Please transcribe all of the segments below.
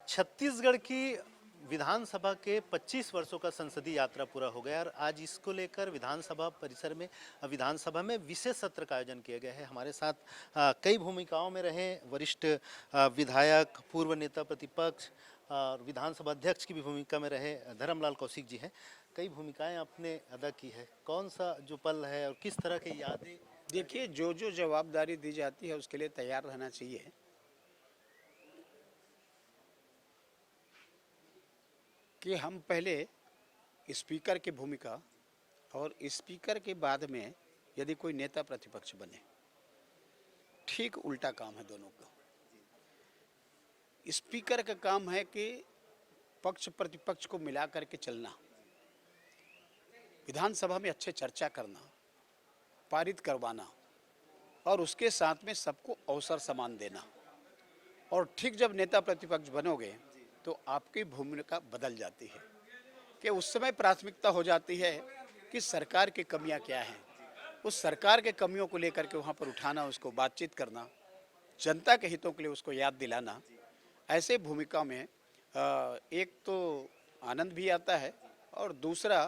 छत्तीसगढ़ की विधानसभा के 25 वर्षों का संसदीय यात्रा पूरा हो गया और आज इसको लेकर विधानसभा परिसर में विधानसभा में विशेष सत्र का आयोजन किया गया है। हमारे साथ कई भूमिकाओं में रहे वरिष्ठ विधायक, पूर्व नेता प्रतिपक्ष और विधानसभा अध्यक्ष की भी भूमिका में रहे धर्मलाल कौशिक जी हैं। कई भूमिकाएं आपने अदा की है, कौन सा जो पल है और किस तरह की यादें? देखिए, जो जो जवाबदारी दी जाती है उसके लिए तैयार रहना चाहिए। कि हम पहले स्पीकर की भूमिका और स्पीकर के बाद में यदि कोई नेता प्रतिपक्ष बने, ठीक उल्टा काम है दोनों का। स्पीकर का काम है कि पक्ष प्रतिपक्ष को मिला करके चलना, विधानसभा में अच्छे चर्चा करना, पारित करवाना और उसके साथ में सबको अवसर समान देना। और ठीक जब नेता प्रतिपक्ष बनोगे तो आपकी भूमिका बदल जाती है कि उस समय प्राथमिकता हो जाती है कि सरकार की कमियां क्या हैं, उस सरकार के कमियों को लेकर के वहाँ पर उठाना, उसको बातचीत करना, जनता के हितों के लिए उसको याद दिलाना। ऐसे भूमिका में एक तो आनंद भी आता है और दूसरा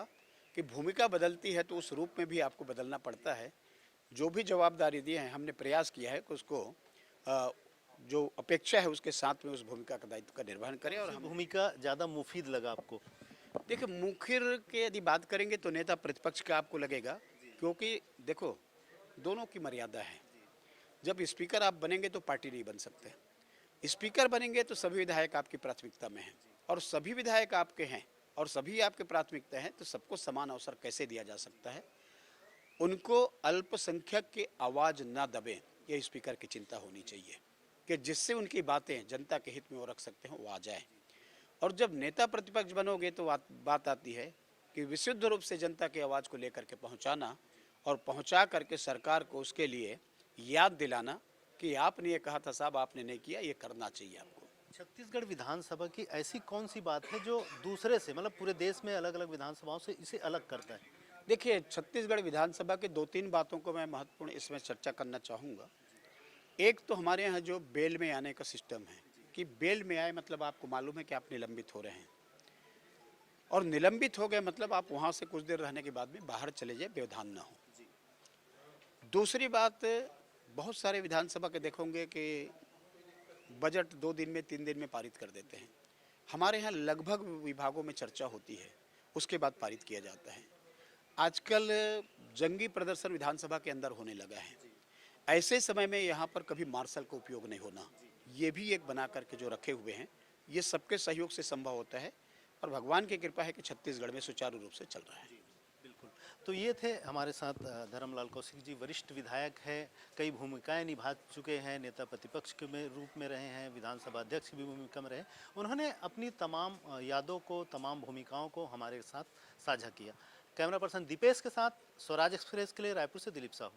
कि भूमिका बदलती है तो उस रूप में भी आपको बदलना पड़ता है। जो भी जवाबदारी दी है हमने प्रयास किया है कि उसको जो अपेक्षा है उसके साथ में उस भूमिका का दायित्व का निर्वहन करें। और हम भूमिका ज़्यादा मुफीद लगा आपको? देखिए, मुखिर के यदि बात करेंगे तो नेता प्रतिपक्ष का आपको लगेगा, क्योंकि देखो दोनों की मर्यादा है। जब स्पीकर आप बनेंगे तो पार्टी नहीं बन सकते, स्पीकर बनेंगे तो सभी विधायक आपकी प्राथमिकता में हैं और सभी विधायक आपके हैं और सभी आपके प्राथमिकता हैं, तो सबको समान अवसर कैसे दिया जा सकता है? उनको अल्पसंख्यक की आवाज़ ना दबे, ये स्पीकर की चिंता होनी चाहिए कि जिससे उनकी बातें जनता के हित में वो रख सकते हैं वो आ जाए। और जब नेता प्रतिपक्ष बनोगे तो बात आती है कि विशुद्ध रूप से जनता की आवाज़ को लेकर के पहुंचाना और पहुंचा करके सरकार को उसके लिए याद दिलाना कि आपने ये कहा था साहब, आपने नहीं किया, ये करना चाहिए आपको। छत्तीसगढ़ विधानसभा की ऐसी कौन सी बात है जो दूसरे से, मतलब पूरे देश में अलग अलग विधानसभाओं से इसे अलग करता है? देखिए, छत्तीसगढ़ विधानसभा के दो तीन बातों को मैं महत्वपूर्ण इसमें चर्चा करना चाहूँगा। एक तो हमारे यहाँ जो बेल में आने का सिस्टम है कि बेल में आए मतलब आपको मालूम है कि आप निलंबित हो रहे हैं और निलंबित हो गए मतलब आप वहाँ से कुछ देर रहने के बाद में बाहर चले जाए, व्यवधान ना हो। दूसरी बात, बहुत सारे विधानसभा के देखोगे कि बजट 2 दिन में 3 दिन में पारित कर देते हैं। हमारे यहाँ लगभग विभागों में चर्चा होती है, उसके बाद पारित किया जाता है। आजकल जंगी प्रदर्शन विधानसभा के अंदर होने लगा है। ऐसे समय में यहाँ पर कभी मार्शल का उपयोग नहीं होना, ये भी एक बना करके जो रखे हुए हैं, ये सबके सहयोग से संभव होता है और भगवान की कृपा है कि छत्तीसगढ़ में सुचारू रूप से चल रहा है। बिल्कुल। तो ये थे हमारे साथ धर्मलाल कौशिक जी, वरिष्ठ विधायक हैं, कई भूमिकाएं निभा चुके हैं, नेता प्रतिपक्ष के रूप में रहे हैं, विधानसभा अध्यक्ष की भी भूमिका में रहे। उन्होंने अपनी तमाम यादों को, तमाम भूमिकाओं को हमारे साथ साझा किया। कैमरा पर्सन दीपेश के साथ स्वराज एक्सप्रेस के लिए रायपुर से दिलीप साहू।